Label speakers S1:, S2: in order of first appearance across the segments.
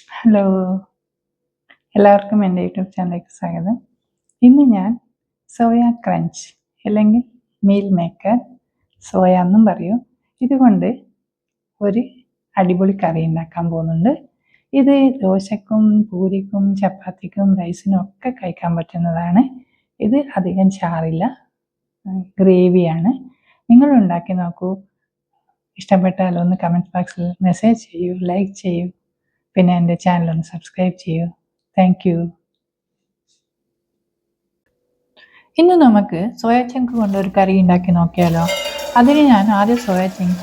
S1: Hello, എല്ലാവർക്കും എൻ്റെ YouTube ചാനലിലേക്ക് സ്വാഗതം. ഇന്ന് ഞാൻ സോയ ക്രഞ്ച് അല്ലെങ്കിൽ മീൽ മേക്കർ സോയ എന്നും പറയും, ഇതുകൊണ്ട് ഒരു അടിപൊളി കറി ഉണ്ടാക്കാൻ പോകുന്നുണ്ട്. ഇത് ദോശക്കും പൂരിക്കും ചപ്പാത്തിക്കും റൈസിനും ഒക്കെ കഴിക്കാൻ പറ്റുന്നതാണ്. ഇത് അധികം ചാറില്ല, ഗ്രേവിയാണ്. നിങ്ങൾ ഉണ്ടാക്കി നോക്കൂ. ഇഷ്ടപ്പെട്ടാൽ ഒന്ന് കമൻറ്റ് ബോക്സിൽ മെസ്സേജ് ചെയ്യൂ, ലൈക്ക് ചെയ്യൂ. പിന്നെ എൻ്റെ ചാനൽ ഒന്ന് സബ്സ്ക്രൈബ് ചെയ്യൂ. Thank you. ഇന്ന് നമുക്ക് സോയ ചങ്ക് കൊണ്ട് ഒരു കറി ഉണ്ടാക്കി നോക്കിയാലോ. അതിന് ഞാൻ ആദ്യം സോയ ചങ്ക്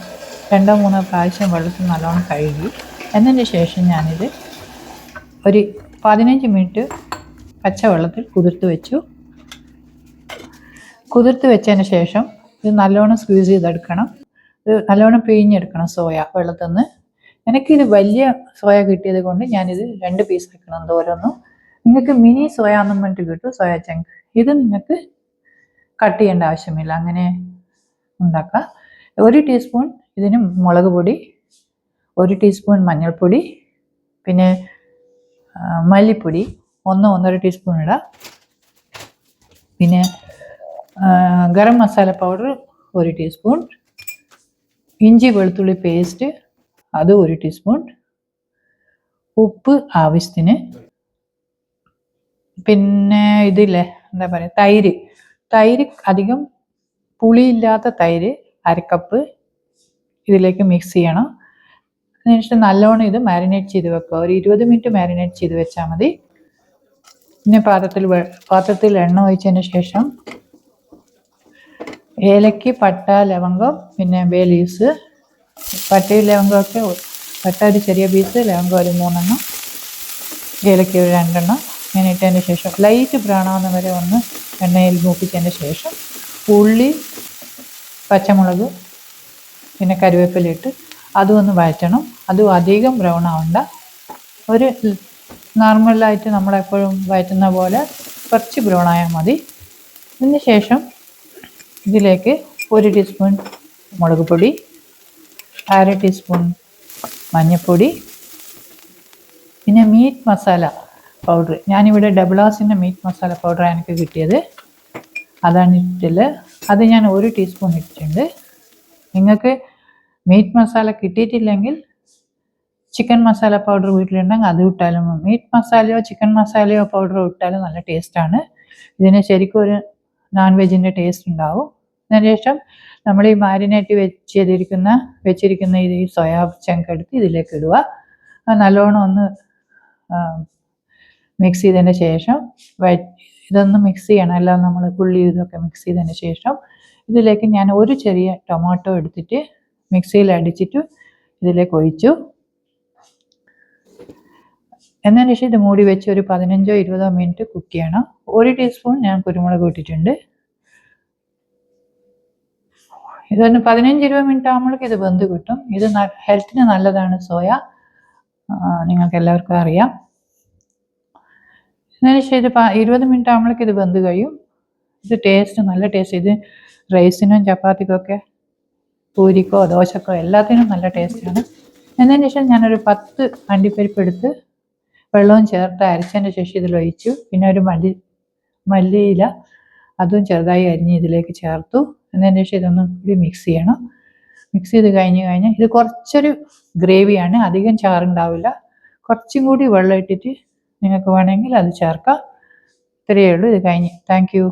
S1: 2-3 പ്രാവശ്യം വെള്ളത്തിൽ നല്ലോണം കഴുകി, എന്നതിന് ശേഷം ഞാനിത് ഒരു 15 മിനിറ്റ് പച്ചവെള്ളത്തിൽ കുതിർത്ത് വെച്ചു. കുതിർത്ത് വെച്ചതിന് ശേഷം ഇത് നല്ലോണം സ്ക്വീസ് ചെയ്തെടുക്കണം. ഇത് നല്ലോണം പിഴിഞ്ഞെടുക്കണം സോയ വെള്ളത്തിൽ നിന്ന്. എനിക്കിത് വലിയ സോയ കിട്ടിയത് കൊണ്ട് ഞാനിത് 2 പീസ് ആക്കണം ഓരോന്നും. നിങ്ങൾക്ക് മിനി സോയ എന്നും പറഞ്ഞിട്ട് കിട്ടും, സോയ ചങ്ക്. ഇത് നിങ്ങൾക്ക് കട്ട് ചെയ്യേണ്ട ആവശ്യമില്ല, അങ്ങനെ ഉണ്ടാക്കാം. 1 ടീസ്പൂൺ ഇതിന് മുളക് പൊടി, 1 ടീസ്പൂൺ മഞ്ഞൾപ്പൊടി, പിന്നെ മല്ലിപ്പൊടി 1-1.5 ടീസ്പൂൺ ഇടാം. പിന്നെ ഗരം മസാല പൗഡർ 1 ടീസ്പൂൺ, ഇഞ്ചി വെളുത്തുള്ളി പേസ്റ്റ് അത് 1 ടീസ്പൂൺ, ഉപ്പ് ആവശ്യത്തിന്. പിന്നെ ഇതില്ലേ, എന്താ പറയുക, തൈര് അധികം പുളിയില്ലാത്ത തൈര് 1/2 കപ്പ് ഇതിലേക്ക് മിക്സ് ചെയ്യണം. അതിനുശേഷം നല്ലോണം ഇത് മാരിനേറ്റ് ചെയ്ത് വെക്കുക. ഒരു 20 മിനിറ്റ് മാരിനേറ്റ് ചെയ്ത് വെച്ചാൽ മതി. പിന്നെ പാത്രത്തിൽ എണ്ണ ഒഴിച്ചതിന് ശേഷം ഏലക്ക, പട്ട, ലവംഗം, പിന്നെ ബേ ലീവ്സ്. പട്ടയും ലവംഗമൊക്കെ, പട്ട ഒരു ചെറിയ പീസ്, ലവംഗം ഒരു 3 എണ്ണം, ഏലക്ക ഒരു 2 എണ്ണം. ഇങ്ങനെ ഇട്ടതിന് ശേഷം ലൈറ്റ് ബ്രൗൺ ആവുന്ന വരെ ഒന്ന് എണ്ണയിൽ മൂപ്പിച്ചതിന് ശേഷം ഉള്ളി, പച്ചമുളക്, പിന്നെ കറിവേപ്പില ഇട്ട് അതും ഒന്ന് വഴറ്റണം. അതും അധികം ബ്രൗൺ ആവണ്ട, ഒരു നോർമലായിട്ട് നമ്മളെപ്പോഴും വഴറ്റുന്ന പോലെ കുറച്ച് ബ്രൗൺ ആയാൽ മതി. ഇതിന് ശേഷം ഇതിലേക്ക് 1 ടീസ്പൂൺ മുളക് പൊടി, 1/2 ടീസ്പൂൺ മഞ്ഞൾപ്പൊടി, പിന്നെ മീറ്റ് മസാല പൗഡർ. ഞാനിവിടെ ഡബിളാസിൻ്റെ മീറ്റ് മസാല പൗഡറാണ് എനിക്ക് കിട്ടിയത്, അതാണ് ഇട്ടില്ല. അത് ഞാൻ 1 ടീസ്പൂൺ ഇട്ടിട്ടുണ്ട്. നിങ്ങൾക്ക് മീറ്റ് മസാല കിട്ടിയിട്ടില്ലെങ്കിൽ ചിക്കൻ മസാല പൗഡർ വീട്ടിലുണ്ടെങ്കിൽ അത് ഇട്ടാലും, മീറ്റ് മസാലയോ ചിക്കൻ മസാലയോ പൗഡറോ ഇട്ടാലും നല്ല ടേസ്റ്റാണ്. ഇതിന് ശരിക്കും ഒരു നോൺ വെജിൻ്റെ ടേസ്റ്റ് ഉണ്ടാവും. അതിനുശേഷം നമ്മൾ ഈ മാരിനേറ്റ് വെച്ചിരിക്കുന്ന ഈ സോയാ ചങ്ക് എടുത്ത് ഇതിലേക്ക് ഇടുക. നല്ലോണം ഒന്ന് മിക്സ് ചെയ്തതിന് ശേഷം ഇതൊന്ന് മിക്സ് ചെയ്യണം. എല്ലാം നമ്മൾ ഉള്ളി ഇതൊക്കെ മിക്സ് ചെയ്തതിന് ശേഷം ഇതിലേക്ക് ഞാൻ ഒരു ചെറിയ ടൊമാറ്റോ എടുത്തിട്ട് മിക്സിയിൽ അടിച്ചിട്ട് ഇതിലേക്ക് ഒഴിച്ചു. എന്നതിന് ശേഷം ഇത് മൂടി വെച്ച് ഒരു 15-20 മിനിറ്റ് കുക്ക് ചെയ്യണം. 1 ടീസ്പൂൺ ഞാൻ കുരുമുളക് ഇട്ടിട്ടുണ്ട്. ഇതൊന്ന് 15-20 മിനിറ്റ് ആകുമ്പോഴേക്കും ഇത് വെന്ത് കിട്ടും. ഇത് ഹെൽത്തിന് നല്ലതാണ് സോയ, നിങ്ങൾക്ക് എല്ലാവർക്കും അറിയാം. അതിനുശേഷം ഇത് 20 മിനിറ്റ് ആകുമ്പോഴേക്കും ഇത് വെന്ത് കഴിയും. ഇത് നല്ല ടേസ്റ്റ്. ഇത് റൈസിനും ചപ്പാത്തിക്കൊക്കെ, പൂരിക്കോ ദോശക്കോ എല്ലാത്തിനും നല്ല ടേസ്റ്റാണ്. എന്നതിന് ശേഷം ഞാനൊരു 10 അണ്ടിപ്പരിപ്പ് എടുത്ത് വെള്ളവും ചേർത്ത് അരച്ചതിന് ശേഷം ഇതിലൊഴിച്ചു. പിന്നെ ഒരു മല്ലിയില അതും ചെറുതായി അരിഞ്ഞ് ഇതിലേക്ക് ചേർത്തു. എന്നതിന് ശേഷം ഇതൊന്നും കൂടി മിക്സ് ചെയ്യണം. മിക്സ് ചെയ്ത് കഴിഞ്ഞ് ഇത് കുറച്ചൊരു ഗ്രേവിയാണ്, അധികം ചാറുണ്ടാവില്ല. കുറച്ചും കൂടി വെള്ളം ഇട്ടിട്ട് നിങ്ങൾക്ക് വേണമെങ്കിൽ അത് ചേർക്കാം. ഇത്രയേ ഉള്ളൂ. ഇത് കഴിഞ്ഞ്. Thank you.